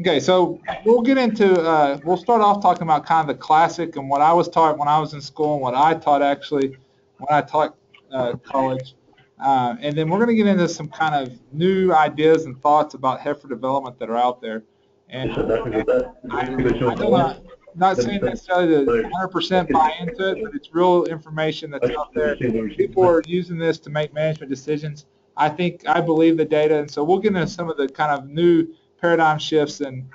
Okay, so we'll get into, we'll start off talking about kind of the classic and what I was taught when I was in school and what I taught actually when I taught college. And then we're going to get into some kind of new ideas and thoughts about heifer development that are out there. And I don't know, not saying necessarily to 100% buy into it, but it's real information that's out there. People are using this to make management decisions. I believe the data, and so we'll get into some of the kind of new paradigm shifts and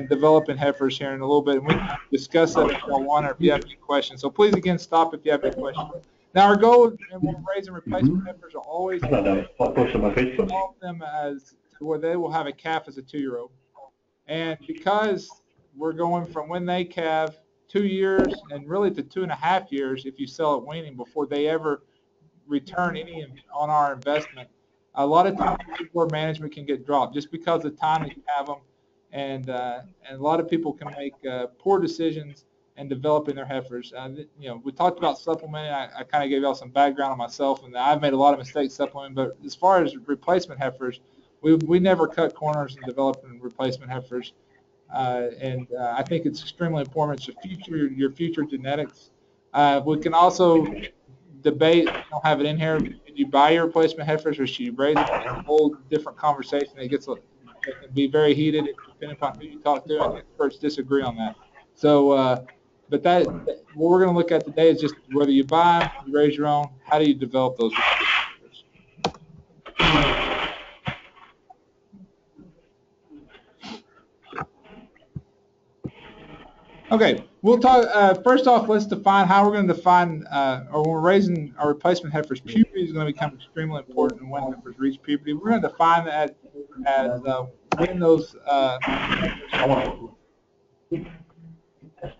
developing heifers here in a little bit, and we can discuss that if y'all want or if you have any questions. So please again stop if you have any questions. Now our goal when we're raising replacement heifers are always to develop them as to where they will have a calf as a 2-year-old. And because we're going from when they calve 2 years and really to 2.5 years if you sell at weaning before they ever return any on our investment, a lot of times where management can get dropped just because of the time that you have them, and a lot of people can make poor decisions in developing their heifers. We talked about supplementing. I kind of gave y'all some background on myself, and I've made a lot of mistakes supplementing. But as far as replacement heifers, we never cut corners in developing replacement heifers, I think it's extremely important. It's your future genetics. We can also debate. I don't have it in here. Should you buy your replacement heifers or should you raise them? It's a whole different conversation. It can be very heated depending upon who you talk to, and experts disagree on that. So, but what we're going to look at today is just whether you buy them, you raise your own. How do you develop those heifers? Okay, we'll talk. First off, let's define how we're going to define, or when we're raising our replacement heifers, puberty is going to become extremely important when heifers reach puberty. We're going to define that as when those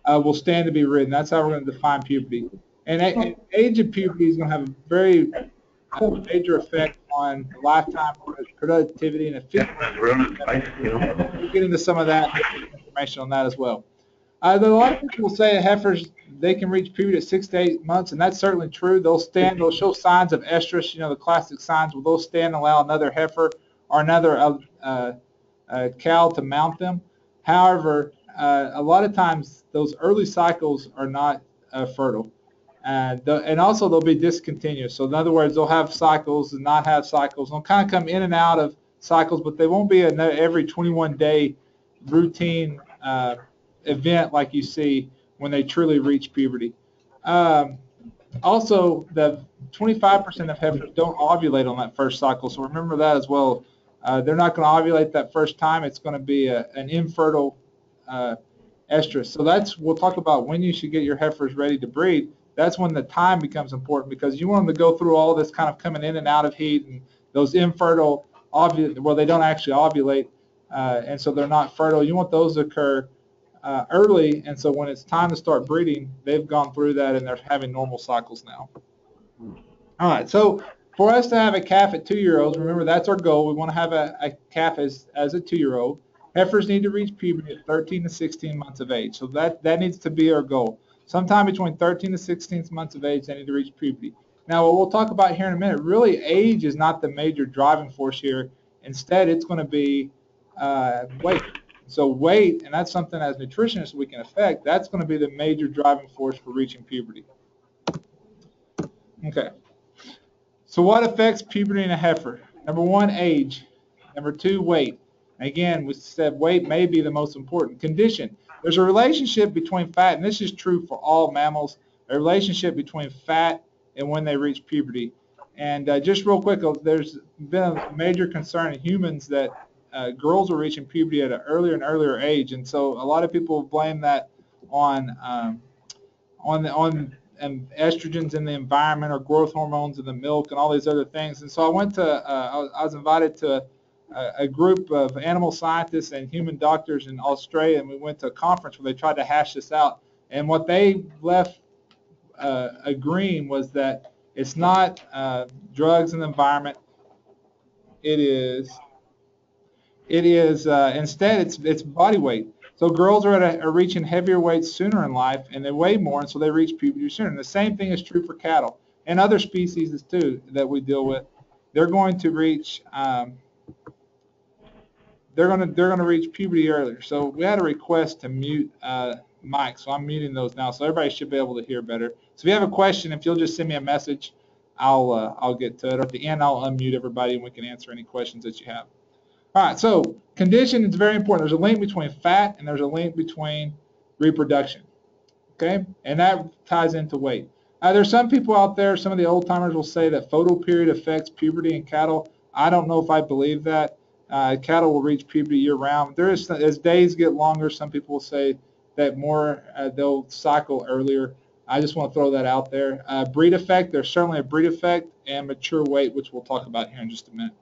will stand to be ridden. That's how we're going to define puberty. And age of puberty is going to have a very major effect on lifetime productivity and efficiency. We'll get into some of that information on that as well. A lot of people will say heifers, they can reach puberty at 6 to 8 months, and that's certainly true. They'll show signs of estrus, the classic signs where they'll stand and allow another heifer or another cow to mount them. However, a lot of times those early cycles are not fertile. And also they'll be discontinuous. So in other words, they'll have cycles and not have cycles. They'll kind of come in and out of cycles, but they won't be every 21-day routine event like you see when they truly reach puberty. Also, the 25% of heifers don't ovulate on that first cycle, so remember that as well. They're not going to ovulate that first time. It's going to be an infertile estrus. So we'll talk about when you should get your heifers ready to breed. That's when the time becomes important because you want them to go through all this kind of coming in and out of heat and those infertile they don't actually ovulate, and so they're not fertile. You want those to occur early, and so when it's time to start breeding, they've gone through that and they're having normal cycles now. All right, so for us to have a calf at 2-year-olds, remember that's our goal. We want to have a calf as a 2-year-old. Heifers need to reach puberty at 13 to 16 months of age, so that needs to be our goal. Sometime between 13 to 16 months of age, they need to reach puberty. Now, what we'll talk about here in a minute, really age is not the major driving force here. Instead, it's going to be weight. So weight, and that's something as nutritionists we can affect, that's going to be the major driving force for reaching puberty. Okay. So what affects puberty in a heifer? Number 1, age. Number 2, weight. Again, we said weight may be the most important. Condition. There's a relationship between fat, and this is true for all mammals, a relationship between fat and when they reach puberty. And just real quick, there's been a major concern in humans that girls are reaching puberty at an earlier and earlier age, and so a lot of people blame that on estrogens in the environment or growth hormones in the milk and all these other things. And so I was invited to a group of animal scientists and human doctors in Australia, and we went to a conference where they tried to hash this out. And what they left agreeing was that it's not drugs in the environment. It is instead it's body weight. So girls are reaching heavier weights sooner in life, and they weigh more, and so they reach puberty sooner. And the same thing is true for cattle and other species too that we deal with. They're going to reach they're gonna reach puberty earlier. So we had a request to mute Mike, so I'm muting those now. So everybody should be able to hear better. So if you have a question, if you'll just send me a message, I'll get to it. Or at the end, I'll unmute everybody and we can answer any questions that you have. All right. So condition is very important. There's a link between fat and there's a link between reproduction. Okay, and that ties into weight. There's some people out there, some of the old timers will say that photoperiod affects puberty in cattle. I don't know if I believe that. Cattle will reach puberty year round. There is, as days get longer, some people will say that more they'll cycle earlier. I just want to throw that out there. Breed effect, there's certainly a breed effect, and mature weight, which we'll talk about here in just a minute.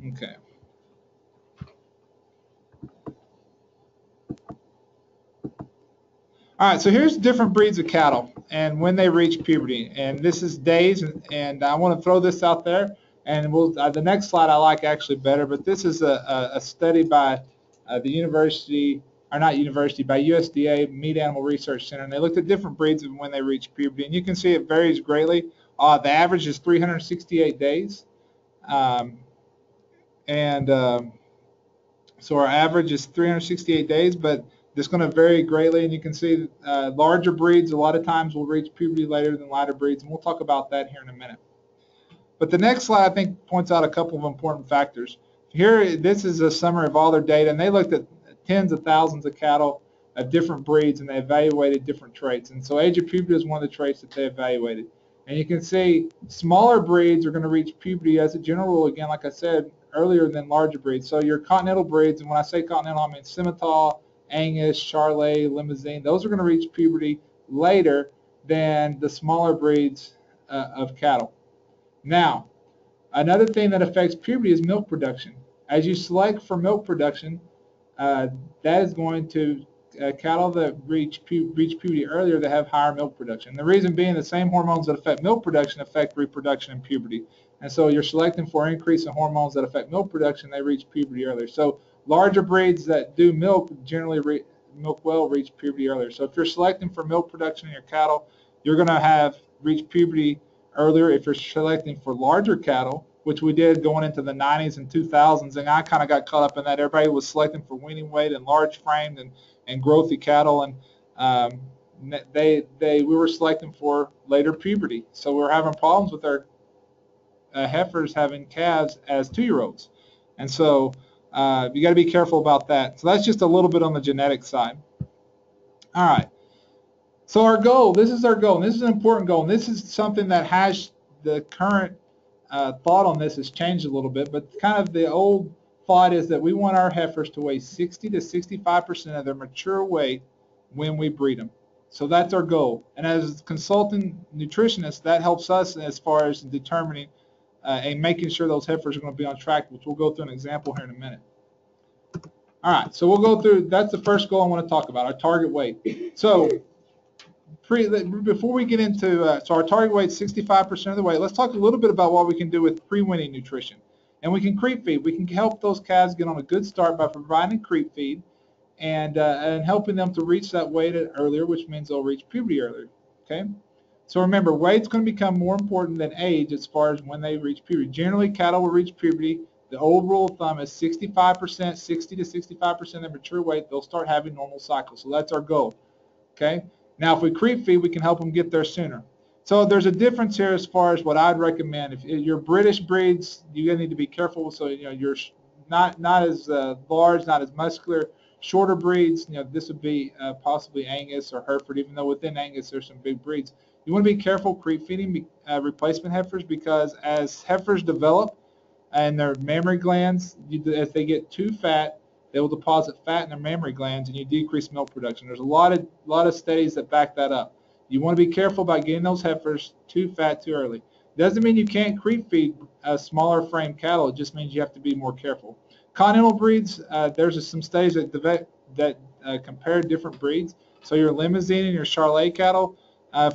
Okay. All right, so here's different breeds of cattle and when they reach puberty. And this is days, and I want to throw this out there. And we'll, the next slide I like actually better, but this is a study by the university, or not university, by USDA, Meat Animal Research Center. And they looked at different breeds and when they reach puberty. And you can see it varies greatly. The average is 368 days. So our average is 368 days, but it's going to vary greatly, and you can see larger breeds a lot of times will reach puberty later than lighter breeds, and we'll talk about that here in a minute. But the next slide, I think, points out a couple of important factors. Here, this is a summary of all their data, and they looked at tens of thousands of cattle of different breeds, and they evaluated different traits. And so age of puberty is one of the traits that they evaluated. And you can see smaller breeds are going to reach puberty as a general rule, again, like I said, earlier than larger breeds. So your continental breeds, and when I say continental, I mean Simmental, Angus, Charolais, Limousin, those are going to reach puberty later than the smaller breeds of cattle. Now, another thing that affects puberty is milk production. As you select for milk production, that is going to cattle that reach puberty earlier that have higher milk production. The reason being the same hormones that affect milk production affect reproduction and puberty. And so you're selecting for an increase in hormones that affect milk production, they reach puberty earlier. So larger breeds that do milk generally milk well reach puberty earlier. So if you're selecting for milk production in your cattle, you're going to have reach puberty earlier. If you're selecting for larger cattle, which we did going into the 90s and 2000s, and I kind of got caught up in that. Everybody was selecting for weaning weight and large framed and growthy cattle, and we were selecting for later puberty. So we were having problems with our heifers having calves as 2-year-olds. And so you got to be careful about that. So that's just a little bit on the genetic side. All right. So our goal, this is our goal, and this is an important goal, and this is something that has the current thought on this has changed a little bit, but kind of the old thought is that we want our heifers to weigh 60 to 65% of their mature weight when we breed them. So that's our goal. And as consultant nutritionists, that helps us as far as determining and making sure those heifers are going to be on track, which we'll go through an example here in a minute. All right, so we'll go through, that's the first goal I want to talk about, our target weight. So before we get into, so our target weight is 65% of the weight, let's talk a little bit about what we can do with pre-weaning nutrition. And we can creep feed. We can help those calves get on a good start by providing creep feed and helping them to reach that weight earlier, which means they'll reach puberty earlier. Okay? So remember, weight's going to become more important than age as far as when they reach puberty. Generally, cattle will reach puberty. The old rule of thumb is 65%, 60 to 65% of their mature weight, they'll start having normal cycles. So that's our goal. Okay? Now, if we creep feed, we can help them get there sooner. So there's a difference here as far as what I'd recommend. If you're British breeds, you need to be careful. So you're not as large, not as muscular. Shorter breeds, this would be possibly Angus or Hereford. Even though within Angus there's some big breeds, you want to be careful creep feeding replacement heifers, because as heifers develop and their mammary glands, if they get too fat, they will deposit fat in their mammary glands, and you decrease milk production. There's a lot of studies that back that up. You want to be careful about getting those heifers too fat too early. Doesn't mean you can't creep feed smaller frame cattle. It just means you have to be more careful. Continental breeds, there's some studies that compare different breeds. So your Limousin and your Charolais cattle,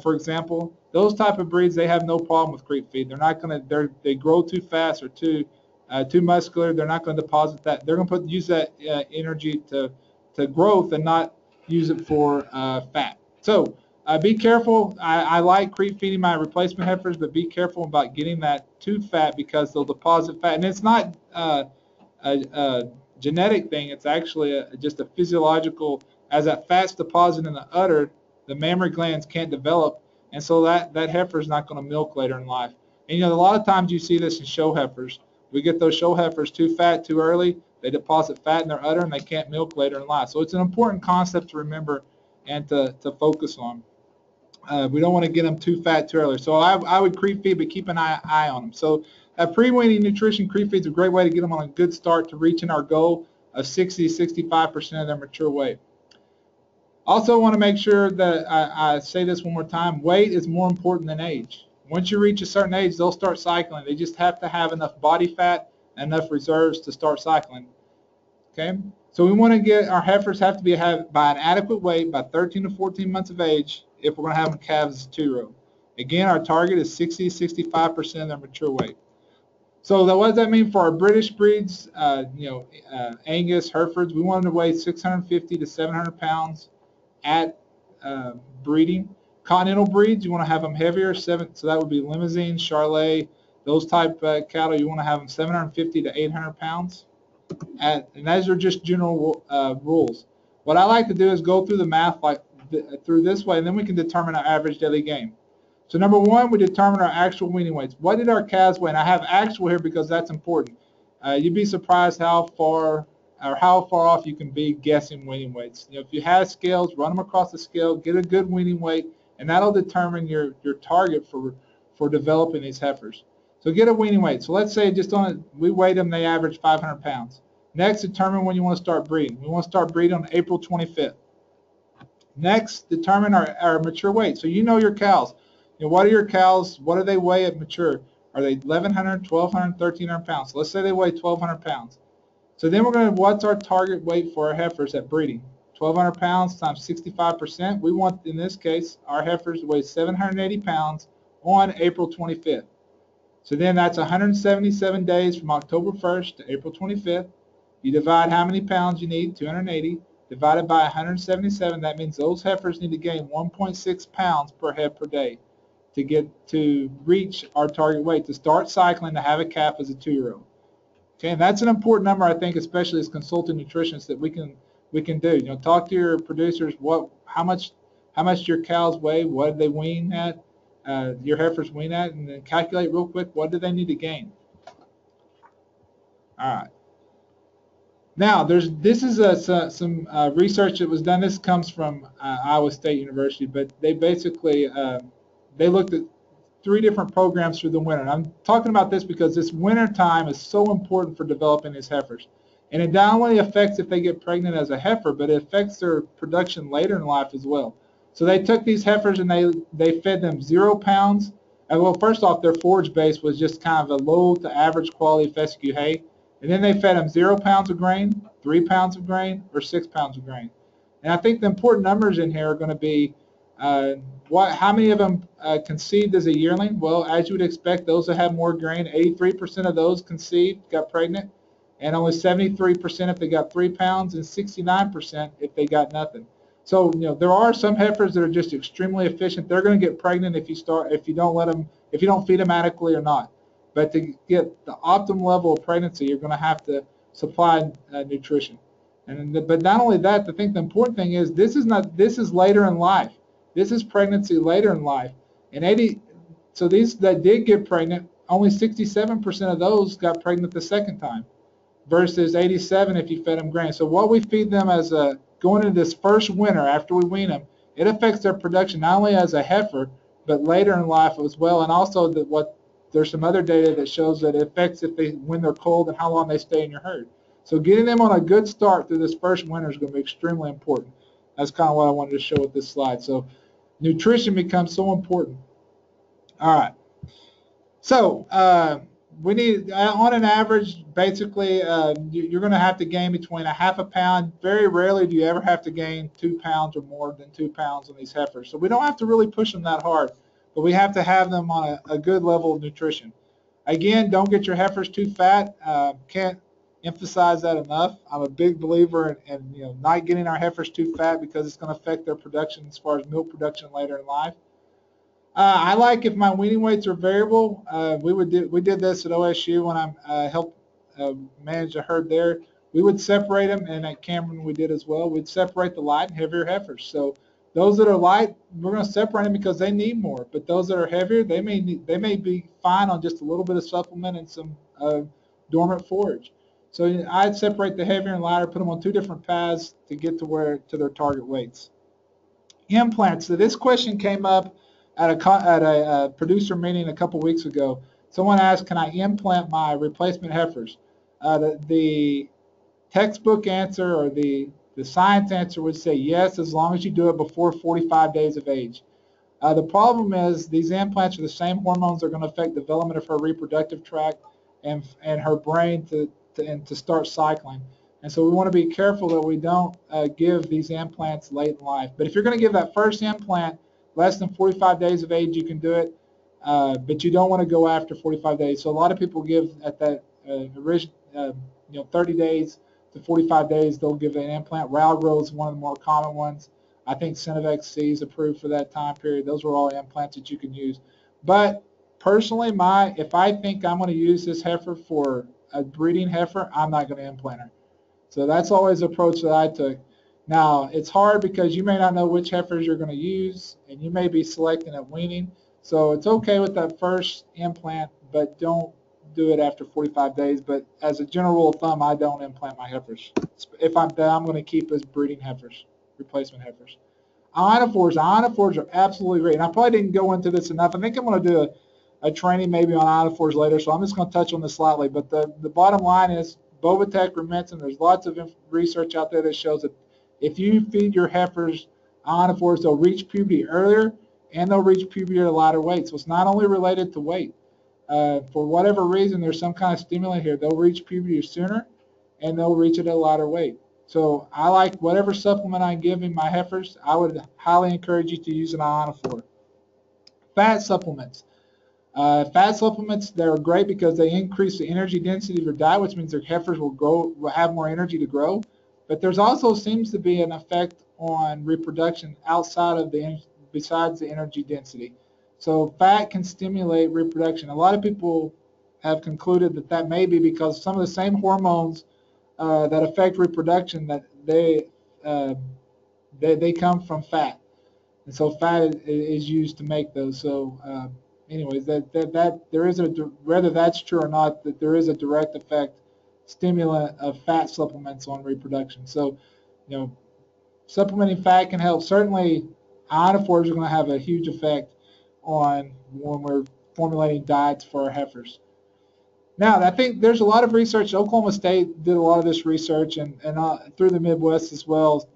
for example, those type of breeds, they have no problem with creep feed. They're not going to, they grow too fast or too muscular. They're not going to deposit that. They're going to use that energy to growth and not use it for fat. So be careful. I like creep feeding my replacement heifers, but be careful about getting that too fat, because they'll deposit fat. And it's not a genetic thing. It's actually just a physiological. As that fat's deposited in the udder, the mammary glands can't develop, and so that heifer is not going to milk later in life. And a lot of times you see this in show heifers. We get those show heifers too fat too early. They deposit fat in their udder and they can't milk later in life. So it's an important concept to remember and to focus on. We don't want to get them too fat too early. So I would creep feed, but keep an eye on them. So pre-weaning nutrition creep feed is a great way to get them on a good start to reaching our goal of 60 to 65% of their mature weight. Also want to make sure that I say this one more time, weight is more important than age. Once you reach a certain age, they'll start cycling. They just have to have enough body fat and enough reserves to start cycling. Okay, so we want to get our heifers have to be by an adequate weight by 13 to 14 months of age if we're going to have them calves as a 2-year-old. Again, our target is 60 to 65% of their mature weight. So what does that mean for our British breeds? Angus, Herefords, we want them to weigh 650 to 700 pounds at breeding. Continental breeds, you want to have them heavier, so that would be Limousin, Charolais, those type cattle. You want to have them 750 to 800 pounds. And those are just general rules. What I like to do is go through the math through this way, and then we can determine our average daily gain. So number one, we determine our actual weaning weights. What did our calves weigh? And I have actual here because that's important. You'd be surprised how far off you can be guessing weaning weights. If you have scales, run them across the scale, get a good weaning weight, and that'll determine your target for developing these heifers. So get a weaning weight. So let's say we weighed them, they average 500 pounds. Next, determine when you want to start breeding. We want to start breeding on April 25th. Next, determine our mature weight. So you know your cows. What are your cows? What do they weigh at mature? Are they 1,100, 1,200, 1,300 pounds? So let's say they weigh 1,200 pounds. So then what's our target weight for our heifers at breeding? 1,200 pounds times 65%. We want, in this case, our heifers to weigh 780 pounds on April 25th. So then that's 177 days from October 1st to April 25th. You divide how many pounds you need, 280, divided by 177. That means those heifers need to gain 1.6 pounds per head per day to reach our target weight, to start cycling, to have a calf as a 2-year-old. Okay, and that's an important number, I think, especially as consultant nutritionists, that we can do. Talk to your producers how much your cows weigh, what do they wean at, your heifers wean at, and then calculate real quick what do they need to gain. All right. Now, this is some research that was done. This comes from Iowa State University, but they basically they looked at 3 different programs through the winter. And I'm talking about this because this winter time is so important for developing these heifers. And it not only affects if they get pregnant as a heifer, but it affects their production later in life as well. So they took these heifers and they fed them 0 pounds. Well, first off, their forage base was just kind of a low to average quality fescue hay. And then they fed them 0 pounds of grain, 3 pounds of grain, or 6 pounds of grain. And I think the important numbers in here are going to be how many of them conceived as a yearling? Well, as you would expect, those that have more grain, 83% of those conceived, got pregnant, and only 73% if they got 3 pounds, and 69% if they got nothing. So there are some heifers that are just extremely efficient. They're going to get pregnant if you don't feed them adequately or not. But to get the optimal level of pregnancy, you're going to have to supply nutrition. But not only that, I think the important thing is this is later in life. This is pregnancy later in life. And so these that did get pregnant, only 67% of those got pregnant the second time, versus 87 if you fed them grain. So what we feed them going into this first winter after we wean them, it affects their production not only as a heifer, but later in life as well. And also there's some other data that shows that it affects when they're cold and how long they stay in your herd. So getting them on a good start through this first winter is going to be extremely important. That's kind of what I wanted to show with this slide. So nutrition becomes so important. All right. So we need, on an average, basically, you're going to have to gain between a half a pound. Very rarely do you ever have to gain 2 pounds or more than 2 pounds on these heifers. So we don't have to really push them that hard, but we have to have them on a good level of nutrition. Again, don't get your heifers too fat. Can't emphasize that enough. I'm a big believer in not getting our heifers too fat because it's going to affect their production as far as milk production later in life. I like if my weaning weights are variable. We did this at OSU when I helped managed a herd there, we would separate them, and at Cameron we did as well. We'd separate the light and heavier heifers. So those that are light, we're going to separate them because they need more. But those that are heavier, they may be fine on just a little bit of supplement and some dormant forage. So I'd separate the heavier and lighter, put them on two different paths to get to their target weights. Implants. So this question came up at a producer meeting a couple weeks ago. Someone asked, "Can I implant my replacement heifers?" The textbook answer, or the science answer, would say yes, as long as you do it before 45 days of age. The problem is these implants are the same hormones that are going to affect development of her reproductive tract and her brain to start cycling. And so we want to be careful that we don't give these implants late in life. But if you're going to give that first implant less than 45 days of age, you can do it, but you don't want to go after 45 days. So a lot of people give at that original, 30 days to 45 days, they'll give an implant. Ralgro is one of the more common ones. I think Synovex C is approved for that time period. Those are all implants that you can use. But personally, if I think I'm going to use this heifer for a breeding heifer, I'm not going to implant her. So that's always the approach that I took. Now, it's hard because you may not know which heifers you're going to use, and you may be selecting at weaning. So it's okay with that first implant, but don't do it after 45 days. But as a general rule of thumb, I don't implant my heifers. If I'm going to keep as breeding heifers, replacement heifers. Ionophores are absolutely great. And I probably didn't go into this enough. I think I'm going to do a training maybe on ionophores later, so I'm just going to touch on this slightly. But the bottom line is Bovatech, Rumensin, there's lots of research out there that shows that if you feed your heifers ionophores, they'll reach puberty earlier and they'll reach puberty at a lighter weight. So it's not only related to weight. For whatever reason, there's some kind of stimulant here. They'll reach puberty sooner and they'll reach it at a lighter weight. So I like whatever supplement I'm giving my heifers, I would highly encourage you to use an ionophore. Fat supplements. Fat supplements, they're great because they increase the energy density of your diet, which means their heifers will have more energy to grow. But there's also seems to be an effect on reproduction besides the energy density. So fat can stimulate reproduction. A lot of people have concluded that may be because some of the same hormones that affect reproduction that they come from fat, and so fat is used to make those. So anyways, that there is whether that's true or not, that there is a direct effect stimulant of fat supplements on reproduction. So supplementing fat can help. Certainly, ionophores are going to have a huge effect on when we're formulating diets for our heifers. Now, I think there's a lot of research. Oklahoma State did a lot of this research, and through the Midwest as well.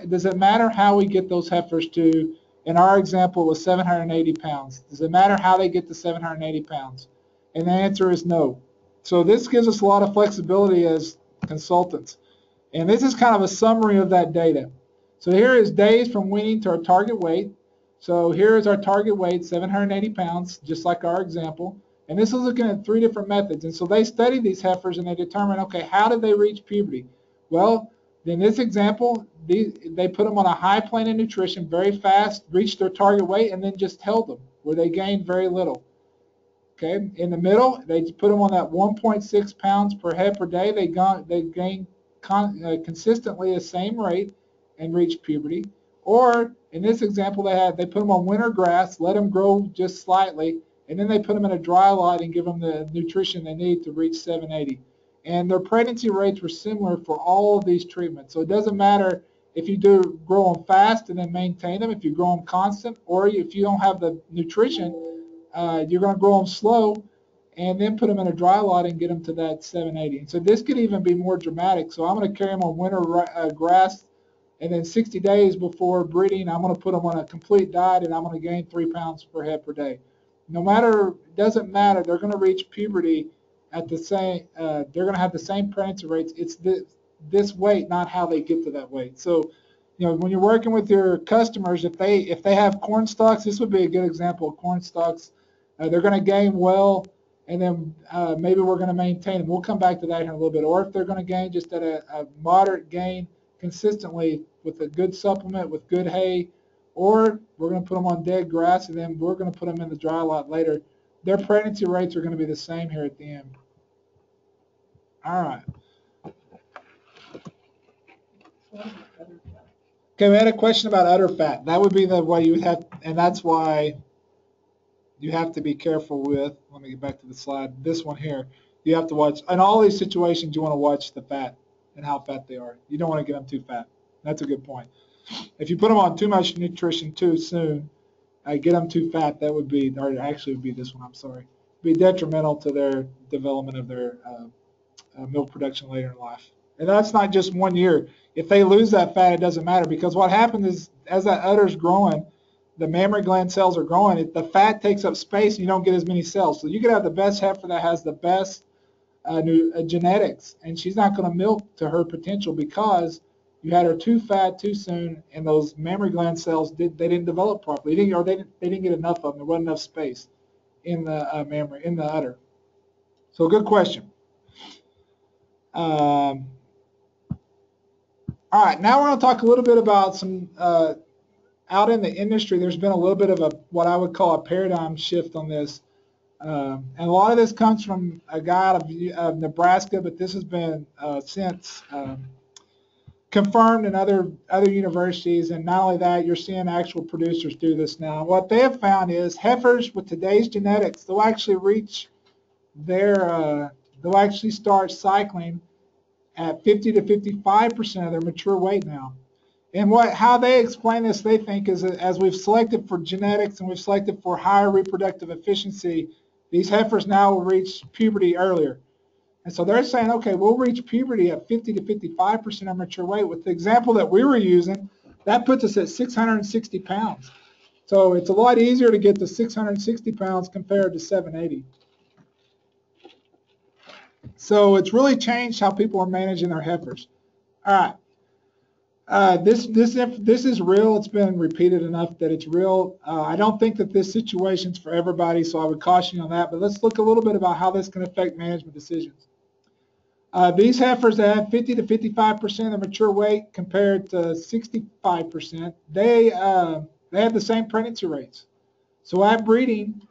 Does it matter how we get those heifers to, in our example, was 780 pounds? Does it matter how they get to 780 pounds? And the answer is no. So this gives us a lot of flexibility as consultants. And this is kind of a summary of that data. So here is days from weaning to our target weight. So here is our target weight, 780 pounds, just like our example. And this is looking at 3 different methods. And so they studied these heifers and they determined, okay, how did they reach puberty? Well, in this example, they put them on a high plane of nutrition very fast, reached their target weight, and then just held them where they gained very little. Okay, in the middle, they put them on that 1.6 pounds per head per day. They gained consistently the same rate and reached puberty. Or in this example, they put them on winter grass, let them grow just slightly, and then they put them in a dry lot and give them the nutrition they need to reach 780. And their pregnancy rates were similar for all of these treatments. So it doesn't matter if you grow them fast and then maintain them, if you grow them constant, or if you don't have the nutrition, you're going to grow them slow and then put them in a dry lot and get them to that 780. And so this could even be more dramatic. So I'm going to carry them on winter grass, and then 60 days before breeding, I'm going to put them on a complete diet, and I'm going to gain 3 pounds per head per day. No matter, it doesn't matter, they're going to reach puberty at the same, they're going to have the same pregnancy rates. It's this weight, not how they get to that weight. So, when you're working with your customers, if they have corn stalks, this would be a good example of corn stalks. They're going to gain well, and then maybe we're going to maintain them. We'll come back to that here in a little bit. Or if they're going to gain just at a moderate gain consistently with a good supplement, with good hay, or we're going to put them on dead grass, and then we're going to put them in the dry lot later. Their pregnancy rates are going to be the same here at the end. All right. Okay, we had a question about udder fat. That would be the way you would have, and that's why you have to be careful with. Let me get back to the slide. This one here, you have to watch. In all these situations, you want to watch the fat and how fat they are. You don't want to get them too fat. That's a good point. If you put them on too much nutrition too soon, get them too fat, that would be, or actually it would be this one, I'm sorry, be detrimental to their development of their milk production later in life. And that's not just 1 year. If they lose that fat, it doesn't matter, because what happens is as that udder's growing, the mammary gland cells are growing, the fat takes up space and you don't get as many cells. So you could have the best heifer that has the best genetics, and she's not going to milk to her potential because you had her too fat too soon, and those mammary gland cells didn't develop properly. They didn't get enough of them. There wasn't enough space in the mammary, in the udder. So good question. All right, now we're going to talk a little bit about some out in the industry. There's been a little bit of a what I would call a paradigm shift on this, and a lot of this comes from a guy out of Nebraska, but this has been since confirmed in other universities. And not only that, you're seeing actual producers do this now. What they have found is heifers with today's genetics, they'll actually reach their they'll actually start cycling at 50 to 55% of their mature weight now. And how they explain this, they think, is that as we've selected for genetics and we've selected for higher reproductive efficiency, these heifers now will reach puberty earlier. And so they're saying, okay, we'll reach puberty at 50 to 55% of mature weight. With the example that we were using, that puts us at 660 pounds. So it's a lot easier to get to 660 pounds compared to 780. So it's really changed how people are managing their heifers. All right. This is real. It's been repeated enough that it's real. I don't think that this situation's for everybody, so I would caution you on that. But let's look a little bit about how this can affect management decisions. These heifers that have 50 to 55% of mature weight compared to 65%, they had the same pregnancy rates. So at breeding,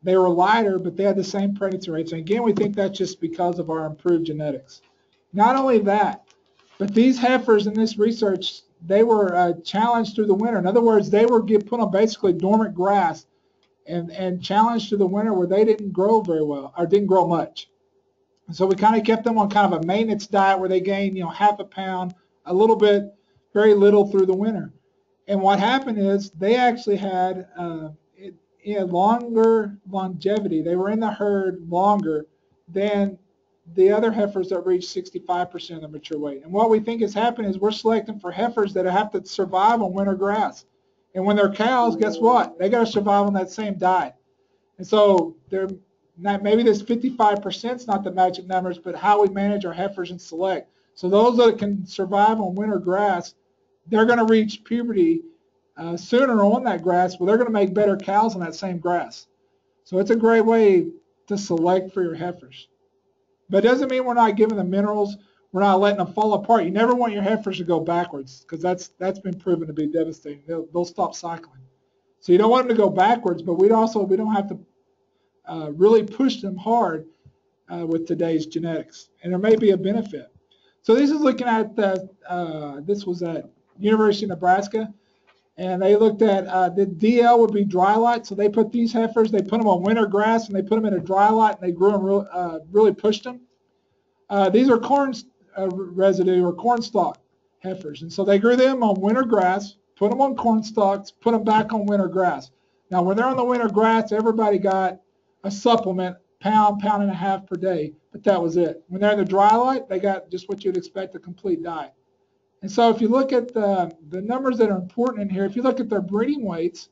they were lighter, but they had the same pregnancy rates. And again, we think that's just because of our improved genetics. Not only that, but these heifers in this research, they were challenged through the winter. In other words, they were put on basically dormant grass and challenged through the winter where they didn't grow very well or didn't grow much. And so we kind of kept them on kind of a maintenance diet where they gained, half a pound, a little bit, very little through the winter. And what happened is they actually had longer longevity. They were in the herd longer than the other heifers that reach 65% of the mature weight. And what we think is happening is we're selecting for heifers that have to survive on winter grass. And when they're cows, guess what? They got to survive on that same diet. And so maybe this 55% is not the magic numbers, but how we manage our heifers and select. So those that can survive on winter grass, they're going to reach puberty sooner on that grass, but they're going to make better cows on that same grass. So it's a great way to select for your heifers. But it doesn't mean we're not giving them minerals. We're not letting them fall apart. You never want your heifers to go backwards because that's been proven to be devastating. They'll stop cycling. So you don't want them to go backwards, but we don't have to really push them hard with today's genetics. And there may be a benefit. So this is looking at this was at University of Nebraska. And they looked at the DL would be dry lot. So they put these heifers, they put them on winter grass, and they put them in a dry lot, and they grew them, really pushed them. These are corn residue or corn stalk heifers. And so they grew them on winter grass, put them on corn stalks, put them back on winter grass. Now, when they're on the winter grass, everybody got a supplement, pound and a half per day, but that was it. When they're in the dry lot, they got just what you'd expect, a complete diet. And so if you look at the numbers that are important in here, if you look at their breeding weights,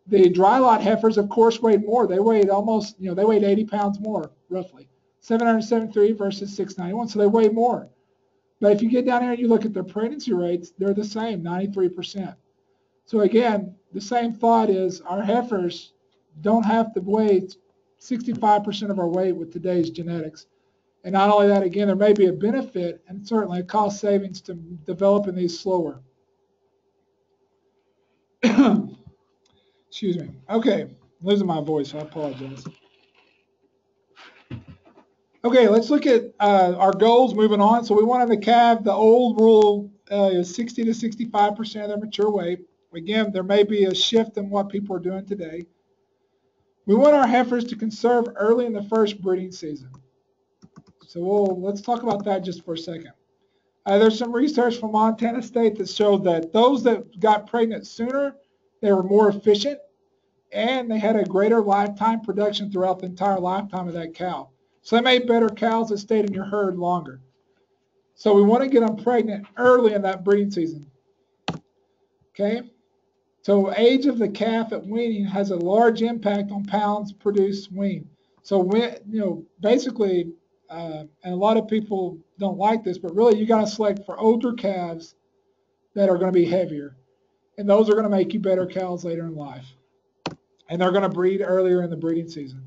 the dry lot heifers, of course, weighed more. They weighed almost, they weighed 80 pounds more, roughly. 773 versus 691, so they weigh more. But if you get down here and you look at their pregnancy rates, they're the same, 93%. So again, the same thought is our heifers don't have to weigh 65% of our weight with today's genetics. And not only that, again, there may be a benefit and certainly a cost savings to developing these slower. Excuse me. Okay, losing my voice. I apologize. Okay, let's look at our goals moving on. So we wanted to calve, the old rule is 60 to 65% of their mature weight. Again, there may be a shift in what people are doing today. We want our heifers to conserve early in the first breeding season. So let's talk about that just for a second. There's some research from Montana State that showed that those that got pregnant sooner, they were more efficient and they had a greater lifetime production throughout the entire lifetime of that cow. So they made better cows that stayed in your herd longer. So we want to get them pregnant early in that breeding season. Okay? So age of the calf at weaning has a large impact on pounds produced wean. So basically, and a lot of people don't like this, but really you got to select for older calves that are going to be heavier, and those are going to make you better cows later in life, and they're going to breed earlier in the breeding season.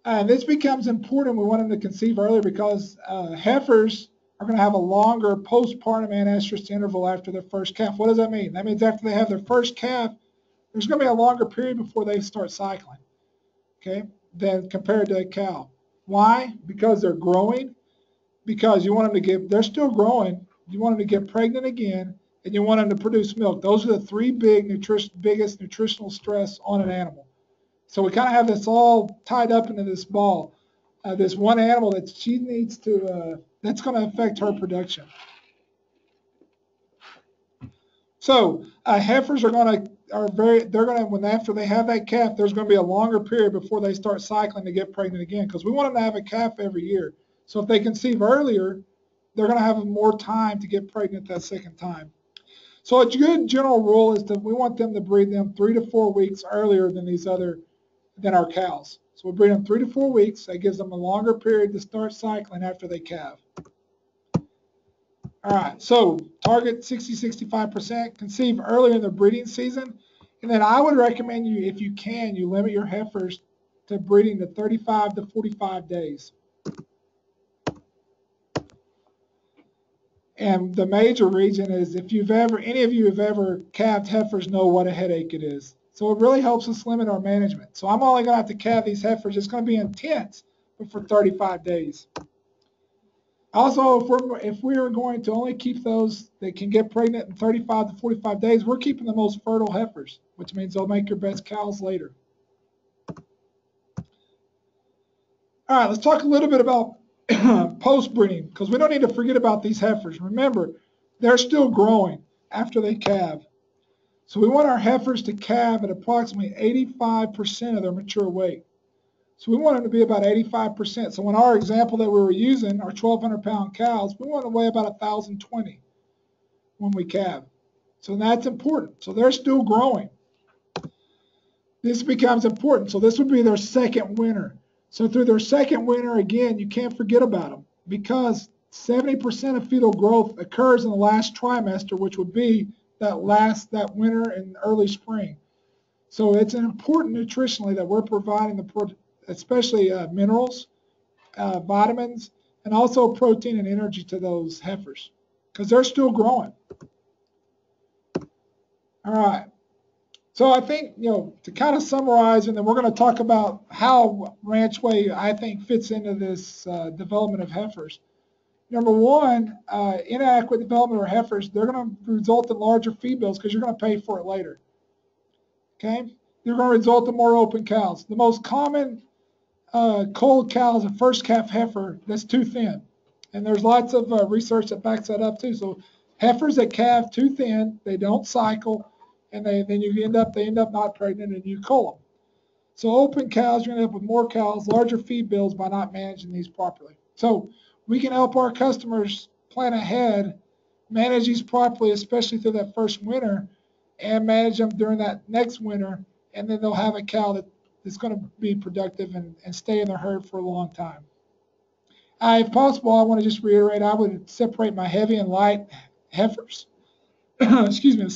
And this becomes important. We want them to conceive earlier because heifers are going to have a longer postpartum anestrus interval after their first calf. What does that mean? That means after they have their first calf, there's going to be a longer period before they start cycling, okay, than compared to a cow. Why? Because they're growing, because you want them to they're still growing, you want them to get pregnant again, and you want them to produce milk. Those are the three biggest nutritional stress on an animal. So we kind of have this all tied up into this ball, this one animal that she needs to, that's going to affect her production. So heifers are going to when after they have that calf, there's going to be a longer period before they start cycling to get pregnant again, because we want them to have a calf every year. So if they conceive earlier, they're going to have more time to get pregnant that second time. So a good general rule is that we want them to breed them 3 to 4 weeks earlier than our cows. So we breed them 3 to 4 weeks. That gives them a longer period to start cycling after they calve. All right, so target 60-65%, conceive earlier in the breeding season. And then I would recommend you, if you can, you limit your heifers to breeding to 35 to 45 days. And the major reason is if any of you have ever calved heifers know what a headache it is. So it really helps us limit our management. So I'm only going to have to calve these heifers. It's going to be intense, but for 35 days. Also, if we are going to only keep those that can get pregnant in 35 to 45 days, we're keeping the most fertile heifers, which means they'll make your best cows later. All right, let's talk a little bit about post-breeding, because we don't need to forget about these heifers. Remember, they're still growing after they calve. So we want our heifers to calve at approximately 85% of their mature weight. So we want them to be about 85%. So in our example that we were using, our 1,200-pound cows, we want to weigh about 1,020 when we calve. So that's important. So they're still growing. This becomes important. So this would be their second winter. So through their second winter, again, you can't forget about them, because 70% of fetal growth occurs in the last trimester, which would be that winter and early spring. So it's important nutritionally that we're providing especially minerals, vitamins, and also protein and energy to those heifers, because they're still growing. All right. So I think, to kind of summarize, and then we're going to talk about how ranch weight, I think, fits into this development of heifers. Number one, inadequate development of heifers, they're going to result in larger feed bills because you're going to pay for it later. Okay? They're going to result in more open cows. The most common cold cow is a first calf heifer that's too thin. And there's lots of research that backs that up too. So heifers that calve too thin, they don't cycle, and they end up not pregnant, and you cull them. So open cows, you're going to end up with more cows, larger feed bills by not managing these properly. So we can help our customers plan ahead, manage these properly, especially through that first winter, and manage them during that next winter, and then they'll have a cow that's going to be productive and stay in the herd for a long time. If possible, I want to just reiterate, I would separate my heavy and light heifers. Excuse me,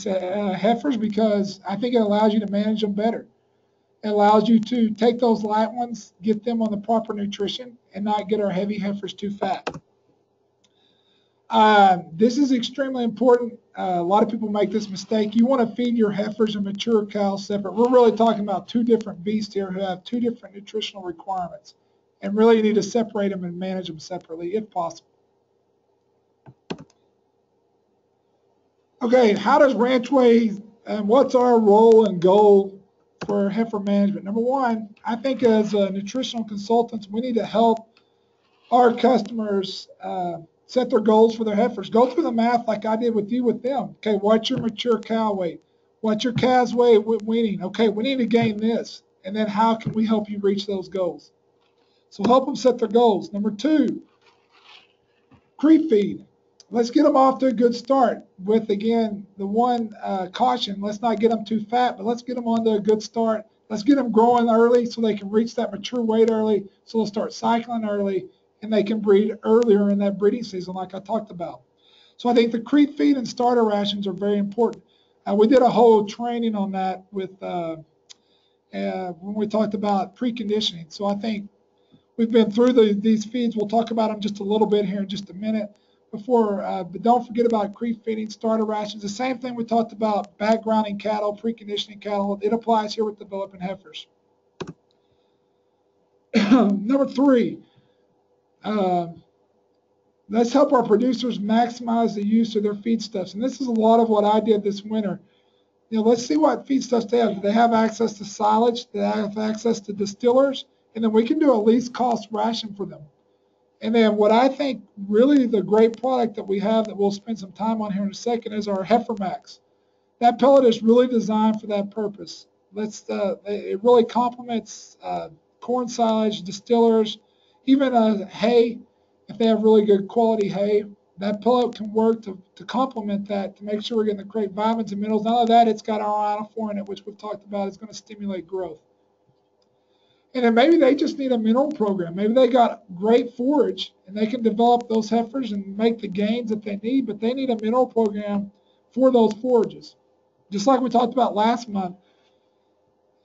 heifers, because I think it allows you to manage them better. It allows you to take those light ones, get them on the proper nutrition, and not get our heavy heifers too fat. This is extremely important. A lot of people make this mistake. You want to feed your heifers and mature cows separate. We're really talking about two different beasts here who have two different nutritional requirements. And really you need to separate them and manage them separately if possible. Okay, how does Ranchway, and what's our role and goal for heifer management? Number one, I think as nutritional consultants, we need to help our customers set their goals for their heifers. Go through the math like I did with you with them. Okay, what's your mature cow weight? What's your calves weight weaning? Okay, we need to gain this. And then how can we help you reach those goals? So help them set their goals. Number two, creep feed. Let's get them off to a good start with, again, the one caution. Let's not get them too fat, but let's get them on to a good start. Let's get them growing early so they can reach that mature weight early, so they'll start cycling early, and they can breed earlier in that breeding season like I talked about. So I think the creep feed and starter rations are very important. We did a whole training on that with when we talked about preconditioning. So I think we've been through these feeds. We'll talk about them just a little bit here in just a minute. But don't forget about creep feeding, starter rations. The same thing we talked about backgrounding cattle, preconditioning cattle. It applies here with developing heifers. Number three, let's help our producers maximize the use of their feedstuffs. And this is a lot of what I did this winter. Let's see what feedstuffs they have. Do they have access to silage? Do they have access to distillers? And then we can do a least cost ration for them. And then what I think really the great product that we have that we'll spend some time on here in a second is our Heifer Max. That pellet is really designed for that purpose. It really complements corn silage, distillers, even hay. If they have really good quality hay, that pellet can work to complement that, to make sure we're getting the correct vitamins and minerals. None of that, it's got our ionophore in it, which we've talked about is going to stimulate growth. And then maybe they just need a mineral program. Maybe they got great forage and they can develop those heifers and make the gains that they need, but they need a mineral program for those forages. Just like we talked about last month,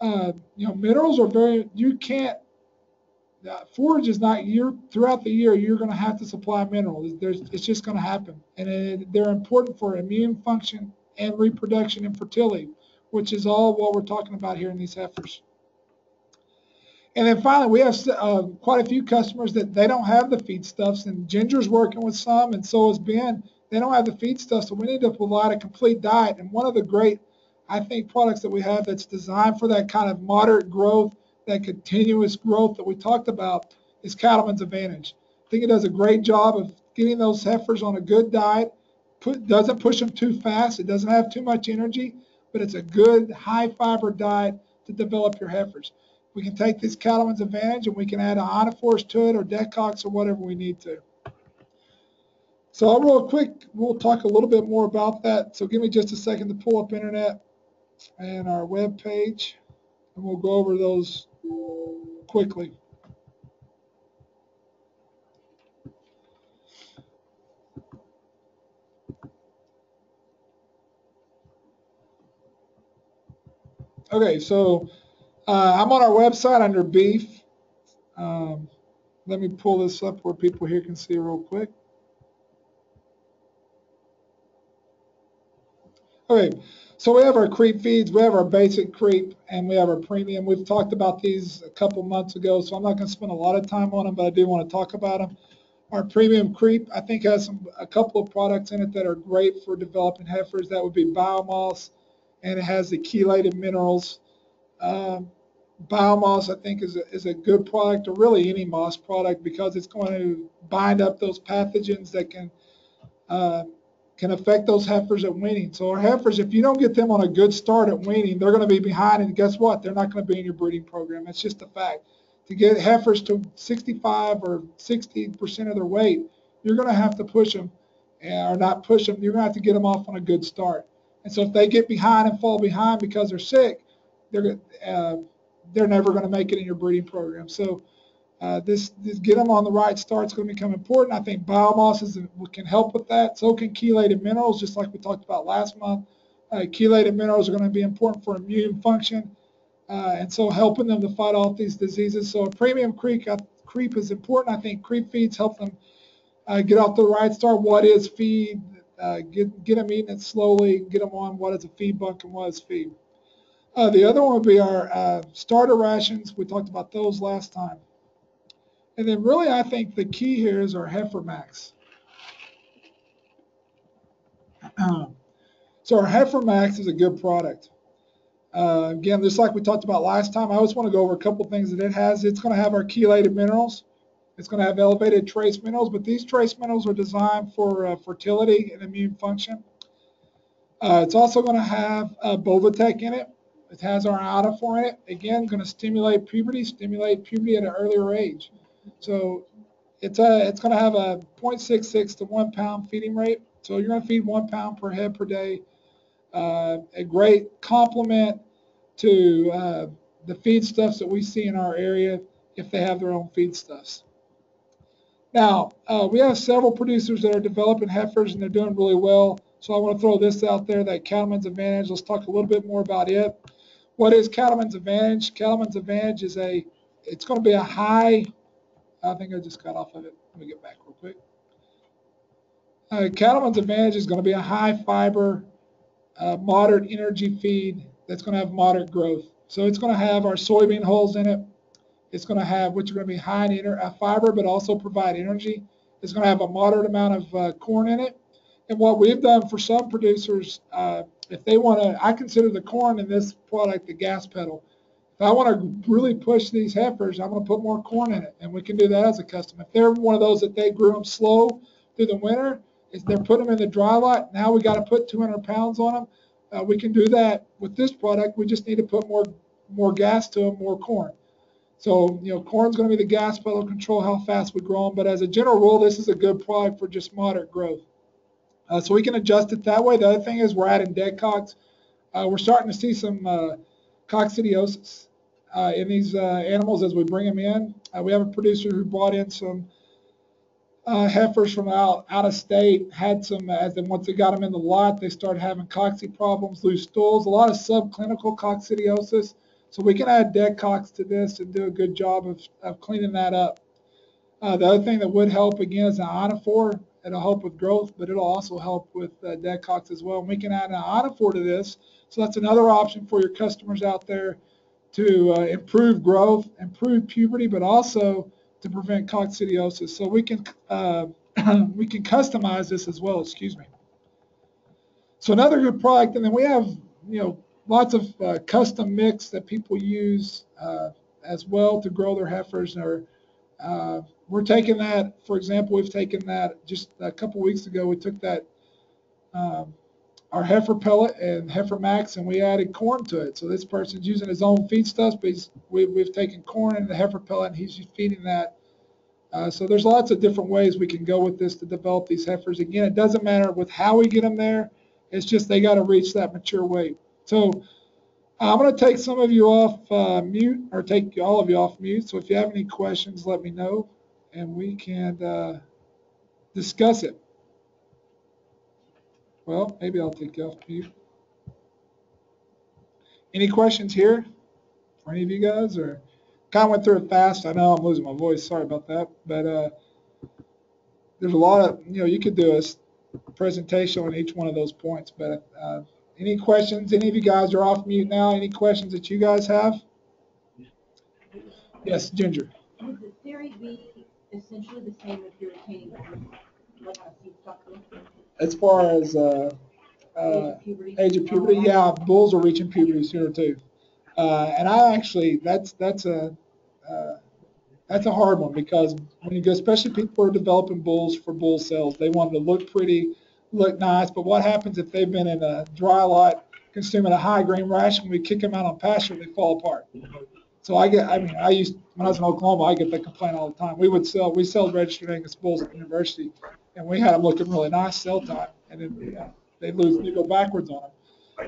minerals are forage is not throughout the year, you're going to have to supply minerals. It's just going to happen. And they're important for immune function and reproduction and fertility, which is all what we're talking about here in these heifers. And then finally, we have quite a few customers that they don't have the feedstuffs, and Ginger's working with some, and so is Ben. They don't have the feedstuffs, so we need to provide a complete diet. And one of the great, I think, products that we have that's designed for that kind of moderate growth, that continuous growth that we talked about, is Cattleman's Advantage. I think it does a great job of getting those heifers on a good diet. Doesn't push them too fast. It doesn't have too much energy, but it's a good high-fiber diet to develop your heifers. We can take this Cattleman's Advantage and we can add ionophores to it or Decox or whatever we need to. So real quick, we'll talk a little bit more about that. So give me just a second to pull up internet and our web page, and we'll go over those quickly. Okay, so I'm on our website under beef. Let me pull this up where people here can see real quick. Okay, so we have our creep feeds, we have our basic creep, and we have our premium. We've talked about these a couple months ago, so I'm not going to spend a lot of time on them, but I do want to talk about them. Our premium creep, I think, has a couple of products in it that are great for developing heifers. That would be biomoss, and it has the chelated minerals. Biomoss, I think, is a good product, or really any moss product, because it's going to bind up those pathogens that can affect those heifers at weaning. So our heifers, if you don't get them on a good start at weaning, they're going to be behind, and guess what? They're not going to be in your breeding program. That's just a fact. To get heifers to 65 or 60% of their weight, you're going to have to push them, or not push them. You're going to have to get them off on a good start. And so if they get behind and fall behind because they're sick, they're never going to make it in your breeding program. So this get them on the right start is going to become important. I think biomoss can help with that. So can chelated minerals, just like we talked about last month. Chelated minerals are going to be important for immune function, and so helping them to fight off these diseases. So a premium creep is important. I think creep feeds help them get off the right start. What is feed? Get them eating it slowly. Get them on what is a feed bunk and what is feed. The other one would be our starter rations. We talked about those last time. And then really I think the key here is our Heifer Max. So our Heifer Max is a good product. Again, just like we talked about last time, I always want to go over a couple things that it has. It's going to have our chelated minerals. It's going to have elevated trace minerals, but these trace minerals are designed for fertility and immune function. It's also going to have Bovatec in it. It has our iodophor in it. Again, going to stimulate puberty at an earlier age. So it's going to have a 0.66 to 1 pound feeding rate. So you're going to feed 1 pound per head per day. A great complement to the feedstuffs that we see in our area if they have their own feedstuffs. Now, we have several producers that are developing heifers and they're doing really well. So I want to throw this out there, that Cattleman's Advantage. Let's talk a little bit more about it. What is Cattleman's Advantage? Cattleman's Advantage is it's going to be a high, I think I just got off of it. Let me get back real quick. Cattleman's Advantage is going to be a high fiber, moderate energy feed that's going to have moderate growth. So it's going to have our soybean hulls in it. It's going to have, which are going to be high in fiber, but also provide energy. It's going to have a moderate amount of corn in it. And what we've done for some producers, if they want to, I consider the corn in this product the gas pedal. If I want to really push these heifers, I'm going to put more corn in it, and we can do that as a custom. If they're one of those that they grew them slow through the winter, if they're putting them in the dry lot, now we got to put 200 pounds on them. We can do that with this product. We just need to put more gas to them, more corn. So, corn's going to be the gas pedal, control how fast we grow them. But as a general rule, this is a good product for just moderate growth. So we can adjust it that way. The other thing is we're adding dead cocks. We're starting to see some coccidiosis in these animals as we bring them in. We have a producer who brought in some heifers from out of state, had some, once they got them in the lot, they started having cocci problems, loose stools, a lot of subclinical coccidiosis. So we can add dead cocks to this and do a good job of cleaning that up. The other thing that would help, again, is an iodophor. It'll help with growth, but it'll also help with dead cocks as well. And we can add an iodophor to this. So that's another option for your customers out there to improve growth, improve puberty, but also to prevent coccidiosis. So we can customize this as well. Excuse me. So another good product, and then we have lots of custom mix that people use as well to grow their heifers. We're taking that, for example, we've taken that just a couple weeks ago. We took that our heifer pellet and heifer max, and we added corn to it. So this person's using his own feedstuffs, but we've taken corn and the heifer pellet, and he's feeding that. So there's lots of different ways we can go with this to develop these heifers. Again, it doesn't matter with how we get them there. It's just they got to reach that mature weight. So I'm going to take some of you off mute, or take all of you off mute. So if you have any questions, let me know, and we can discuss it. Well, maybe I'll take you off mute. Any questions here for any of you guys? Or kind of went through it fast. I know I'm losing my voice. Sorry about that. But there's a lot of, you could do a presentation on each one of those points. But any questions? Any of you guys are off mute now. Any questions that you guys have? Yes, Ginger. Would the theory be essentially the same if you're retaining like a feedstock? As far as age of puberty, yeah, bulls are reaching puberty sooner too. And I actually, that's a hard one, because when you go, especially people who are developing bulls for bull sales, they want them to look pretty, look nice. But what happens if they've been in a dry lot consuming a high grain ration? When we kick them out on pasture, they fall apart. So when I was in Oklahoma, I get that complaint all the time. We sell registered Angus bulls at the university, and we had them looking really nice sell time, and then they go backwards on them.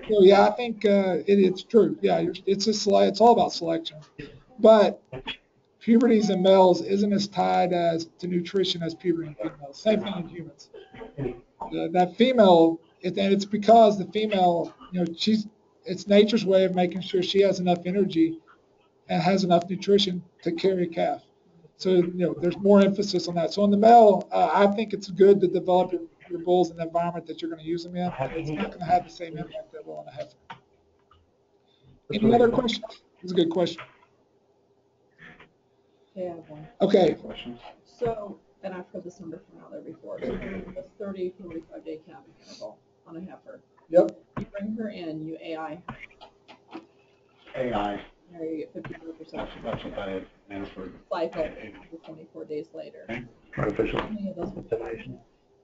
So yeah, I think it's true. Yeah, it's all about selection. But puberties in males isn't as tied to nutrition as puberty in females. Same thing in humans. That female, and it's because the female, it's nature's way of making sure she has enough energy and has enough nutrition to carry a calf. So there's more emphasis on that. So in the male, I think it's good to develop your bulls in the environment that you're going to use them in. It's not going to have the same impact that will on a heifer. Any other questions? That's a good question. Okay, I have one. Okay, Questions? So, and I've heard this number thrown out there before, so a 30, 45 day calving interval on a heifer. yep, You bring her in, you AI, AI. there you get 54%. That's what I had answered. Cycle 24 days later. Artificial How many of those would insemination.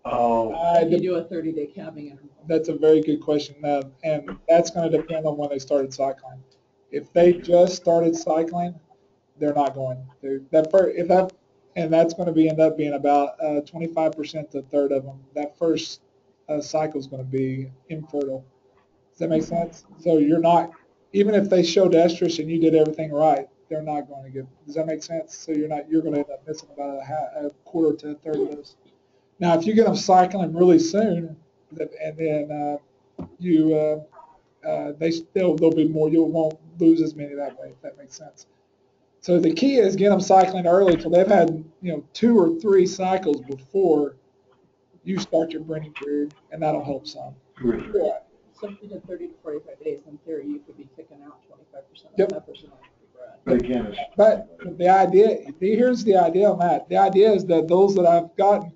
Oh, if you do a 30-day calving interval? that's a very good question, and that's going to depend on when they started cycling. If they just started cycling, they're not going. And that's going to end up being about 25% to a third of them. That first cycle is going to be infertile. Does that make sense? So you're not, even if they showed estrus and you did everything right, they're not going to get. Does that make sense? So you're going to end up missing about a quarter to a third of those. Now, if you get them cycling really soon, and then there'll be more. You won't lose as many that way, if that makes sense. So the key is get them cycling early till they've had 2 or 3 cycles before you start your breeding period, and that'll help some. Yeah. So if you did 30 to 45 days, in theory, you could be kicking out 25% of Yep. the heifers and not be bred. but again, it's. But the idea, here's the idea on that. The idea is that those that I've gotten,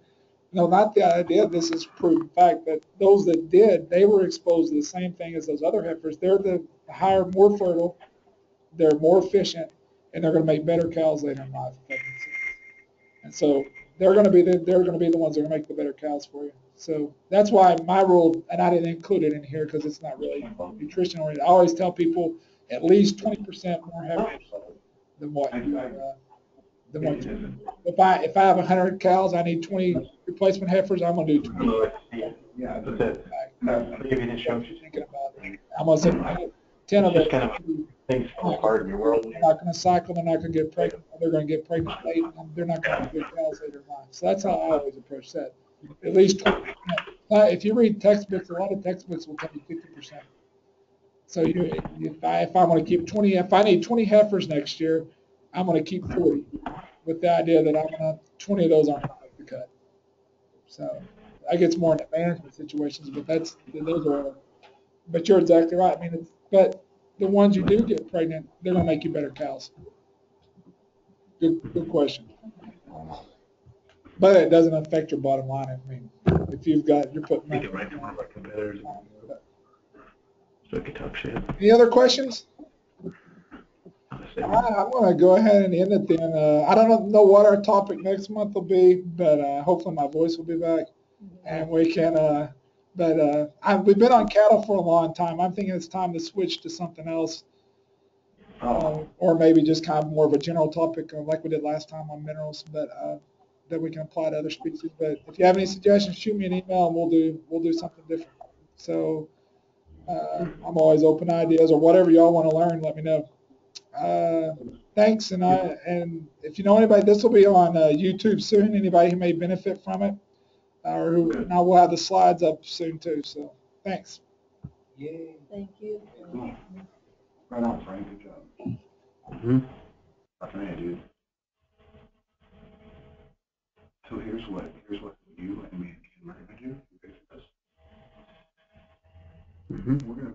no, not the idea, this is proven fact, that those that did, they were exposed to the same thing as those other heifers. They're the higher, more fertile, they're more efficient, and they're going to make better cows later in life. If that makes sense. And so they're going to be the ones that are going to make the better cows for you. So that's why my rule, and I didn't include it in here because it's not really nutrition oriented. I always tell people at least 20% more heifers than what if I have 100 cows, I need 20 replacement heifers. I'm going to do 20. Yeah, that's it. Giving instructions. Thinking about it. I'm going to say 10 of It's it. just kind of things fall apart in your world. They're not going to cycle. They're not going to get pregnant. They're going to get pregnant late. And they're not going to be good cows later in life. So that's how I always approach that. At least 20%. If you read textbooks, a lot of textbooks will tell you 50%. So if I want to keep 20, if I need 20 heifers next year, I'm going to keep 40, with the idea that 20 of those aren't going to make the cut. So that gets more into management situations, but but you're exactly right. I mean, but the ones you do get pregnant, they're going to make you better cows. Good question. But it doesn't affect your bottom line. I mean, if you're putting. Take it right from one of our competitors. So I could talk shit. Any other questions? I'm going to go ahead and end it then. I don't know what our topic next month will be, but hopefully my voice will be back, and we can. We've been on cattle for a long time. I'm thinking it's time to switch to something else, or maybe just kind of more of a general topic like we did last time on minerals, but that we can apply to other species. But if you have any suggestions, shoot me an email, and we'll do something different. So I'm always open to ideas, or whatever y'all want to learn. Let me know. Thanks, and if you know anybody, this will be on YouTube soon. Anybody who may benefit from it, now we'll have the slides up soon too. So thanks. Yay. Thank you. Cool. Right on, Frank. Good job. Mm-hmm. That's dude. So here's what you and me and Kim are gonna do. Mm-hmm. We're gonna